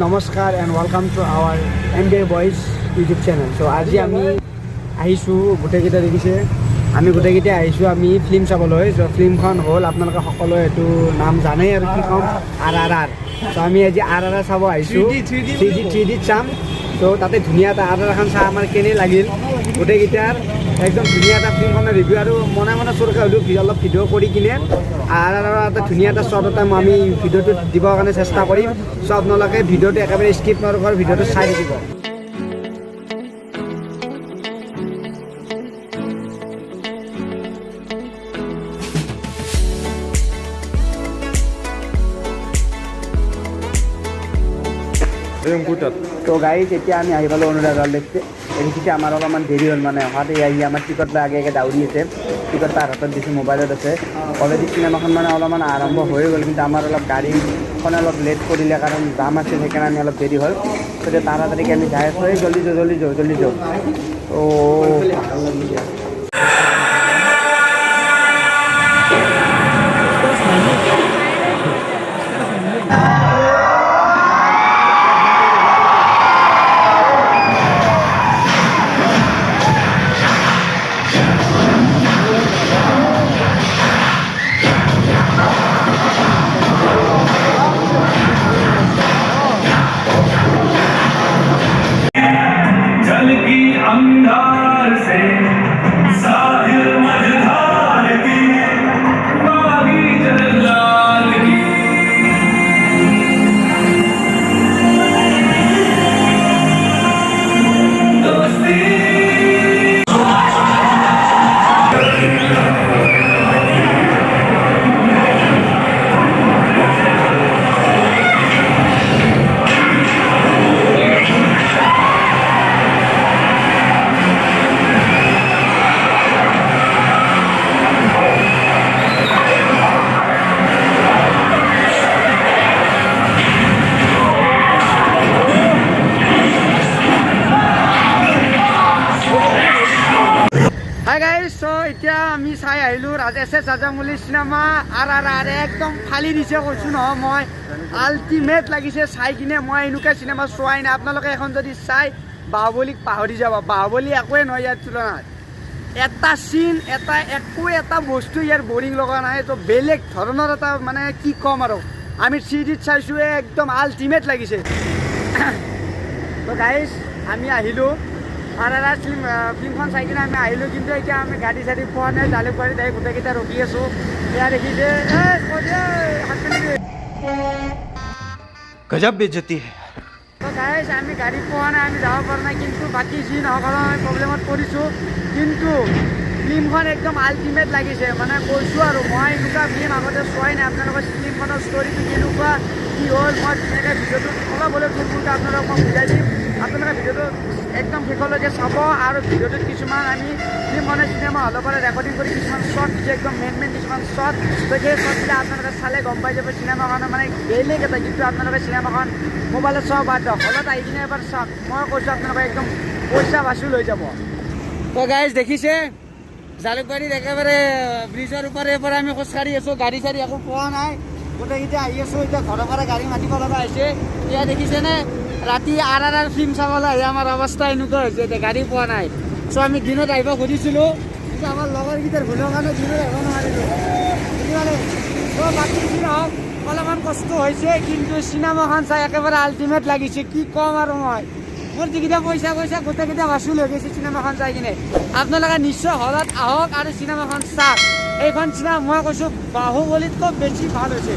নমস্কাৰ and welcome to our MBA boys YouTube channel. So' আজি আমি আহিছোঁ গোটেইকেইটা দেখিছে, আমি গোটেইকেইটাই আহিছোঁ আমি ফিল্ম চাবলৈ। চ' ফিল্মখন হ'ল আপোনালোকে সকলোৱে এইটো নাম জানেই আৰু কি ক'ম, RRR। চ' আমি আজি RRR চাব আহিছোঁ, 3D চাম। চ' তাতে ধুনীয়া এটা RRR এখন চাই আমাৰ কেনে লাগিল গোটেইকেইটাৰ, একদম ধুনীয়া এটা ফিল্মখনৰ ৰিভিউ আৰু মনে মনে চৰকৈ হ'লেও অলপ ভিডিঅ' কৰি কিনে RRR এটা ধুনীয়া এটা শ্বট এটা আমি ভিডিঅ'টোত দিবৰ কাৰণে চেষ্টা কৰিম। চ' আপোনালোকে ভিডিঅ'টো একেবাৰে স্কিপ নকৰাকৈ ভিডিঅ'টো চাই থাকিব। তো গাড়ীত এতিয়া আমি আহি পালোঁ অনুৰাধা দেখতে। দেখিছে আমাৰ অলপমান দেৰি হ'ল, মানে অহাতে আহি আমাৰ টিকট লৈ আগে দাউৰি আছে। টিকট তাৰ হাতত দিছোঁ, মোবাইলত আছে। অলৰেডি চিনেমাখন মানে অলপমান আৰম্ভ হৈ গ'ল, কিন্তু আমাৰ অলপ গাড়ীখন অলপ লেট কৰিলে, কাৰণ জাম আছিল, সেইকাৰণে আমি অলপ দেৰি হ'ল। গতিকে তাড়াতাড়িকৈ আমি যাই আছোঁ, এই জল্দি যাওঁ। अंधार से साहिल मझधार की बागी जलाल की दोस्ती হাই গাইজ, চ' এতিয়া আমি চাই আহিলোঁ SS ৰাজামৌলী চিনেমা RRR। একদম ফালি দিছে কৈছোঁ নহয়, মই আল্টিমেট লাগিছে চাই কিনে। মই এনেকুৱা চিনেমা চোৱাই নাই। আপোনালোকে এখন যদি চাই বাহুবলীক পাহৰি যাব। বাহুবলী একোৱে নহয় ইয়াৰ তুলনাত। এটা চিন, এটা বস্তু ইয়াৰ বৰিং লগা নাই। তো বেলেগ ধৰণৰ এটা, মানে কি ক'ম আৰু, আমি 3D চাইছোঁ, একদম আল্টিমেট লাগিছে। তো গাইজ, আমি আহিলোঁ RRR ফিল্মখন চাই কিনে আমি আহিলোঁ, কিন্তু এতিয়া আমি গাড়ী চাড়ী পোৱা নাই। জালুকবাৰীত আহি গোটেইকেইটা ৰখি আছোঁ। এয়া দেখিছে গজব বেজতি। তো গাইজ, আমি গাড়ী পোৱা নাই, আমি যাব পৰা নাই। কিন্তু বাকী যি নহওক আৰু আমি প্ৰব্লেমত পৰিছোঁ। কিন্তু ফিল্মখন একদম আল্টিমেট লাগিছে, মানে কৈছোঁ আৰু, মই এনেকুৱা ফিল্ম আগতে চোৱাই নাই। আপোনালোকৰ ফিল্মখনৰ ষ্টৰিটো কেনেকুৱা কি হ'ল, মই ধুনীয়াকৈ ভিডিঅ'টো অলপ হ'লেও থুলমূলকৈ আপোনালোকক মই বুজাই দিম। আপোনালোকে ভিডিঅ'টো একদম শেষলৈকে চাব। আৰু ভিডিঅ'টোত কিছুমান আমি ফিল্মখনৰ চিনেমা হলৰ পৰা ৰেকৰ্ডিং কৰি কিছুমান শ্বট দিছে, একদম মেইন কিছুমান শ্বট। তো সেই শ্বটবিলাক আপোনালোকে চালে গম পাই যাব চিনেমাখনৰ মানে বেলেগ এটা। কিন্তু আপোনালোকে চিনেমাখন মোবাইলত চাব বাদ দিয়ক, হলত আহি কিনে এবাৰ চাওক। মই কৈছোঁ আপোনালোকে একদম পইচা বাচুল হৈ যাব। তো গাইজ দেখিছে, জালুকবাৰীত একেবাৰে ব্ৰিজৰ ওপৰে পৰা আমি খোজকাঢ়ি আছোঁ। গাড়ী চাড়ী একো পোৱা নাই, গোটেইকেইটা আহি আছোঁ। এতিয়া ঘৰৰ পৰা গাড়ী মাতিব লগা হৈছে। এয়া দেখিছেনে, ৰাতি RRR ফিল্ম চাবলৈ আহি আমাৰ অৱস্থা এনেকুৱা হৈছে, এতিয়া গাড়ী পোৱা নাই। চ' আমি দিনত আহিব খুজিছিলোঁ, কিন্তু আমাৰ লগৰকেইটাৰ ভুলৰ কাৰণে দিনত আহিব নোৱাৰিলোঁ। বুজিপালে? চ' বাকী যি নহওক অলপমান কষ্ট হৈছে, কিন্তু চিনেমাখন চাই একেবাৰে আল্টিমেট লাগিছে। কি ক'ম আৰু, মই মোৰ যিকেইটা পইচা গোটেইকেইটা বাচুল হৈ গৈছে চিনেমাখন চাই কিনে। আপোনালোকে নিশ্চয় হলত আহক আৰু চিনেমাখন চাওক। এইখন চিনেমা মই কৈছোঁ বাহুবলীতকৈ বেছি ভাল হৈছে।